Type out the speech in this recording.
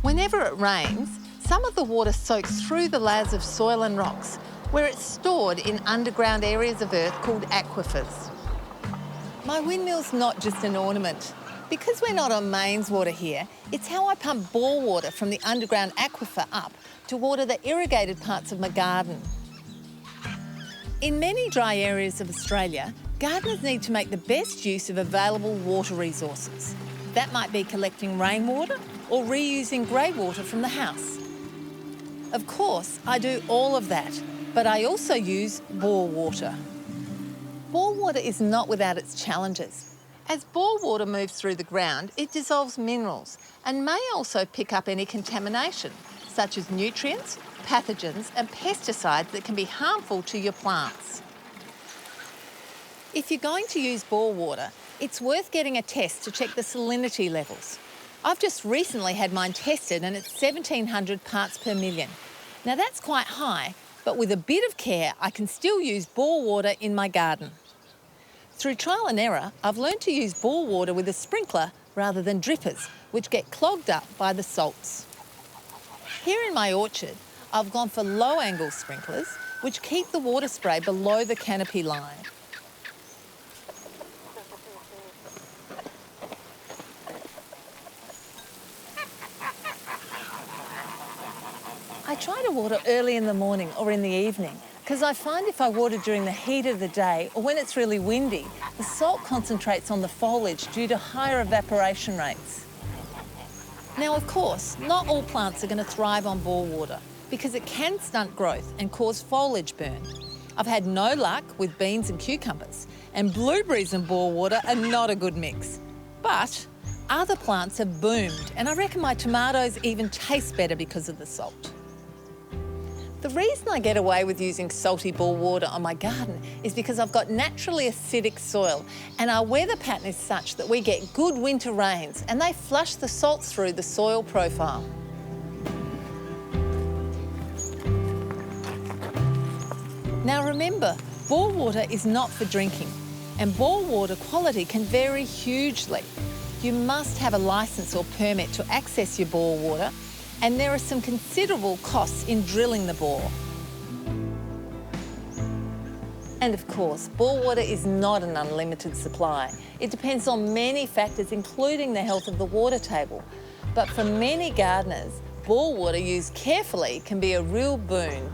Whenever it rains, some of the water soaks through the layers of soil and rocks, where it's stored in underground areas of earth called aquifers. My windmill's not just an ornament. Because we're not on mains water here, it's how I pump bore water from the underground aquifer up to water the irrigated parts of my garden. In many dry areas of Australia, gardeners need to make the best use of available water resources. That might be collecting rainwater or reusing grey water from the house. Of course, I do all of that, but I also use bore water. Bore water is not without its challenges. As bore water moves through the ground, it dissolves minerals and may also pick up any contamination, such as nutrients, pathogens and pesticides that can be harmful to your plants. If you're going to use bore water, it's worth getting a test to check the salinity levels. I've just recently had mine tested and it's 1700 parts per million. Now that's quite high, but with a bit of care, I can still use bore water in my garden. Through trial and error, I've learned to use bore water with a sprinkler rather than drippers, which get clogged up by the salts. Here in my orchard, I've gone for low-angle sprinklers, which keep the water spray below the canopy line. I try to water early in the morning or in the evening because I find if I water during the heat of the day or when it's really windy, the salt concentrates on the foliage due to higher evaporation rates. Now, of course, not all plants are going to thrive on bore water because it can stunt growth and cause foliage burn. I've had no luck with beans and cucumbers, and blueberries and bore water are not a good mix. But other plants have boomed, and I reckon my tomatoes even taste better because of the salt. The reason I get away with using salty bore water on my garden is because I've got naturally acidic soil and our weather pattern is such that we get good winter rains and they flush the salts through the soil profile. Now remember, bore water is not for drinking and bore water quality can vary hugely. You must have a licence or permit to access your bore water, and there are some considerable costs in drilling the bore. And of course, bore water is not an unlimited supply. It depends on many factors, including the health of the water table. But for many gardeners, bore water used carefully can be a real boon.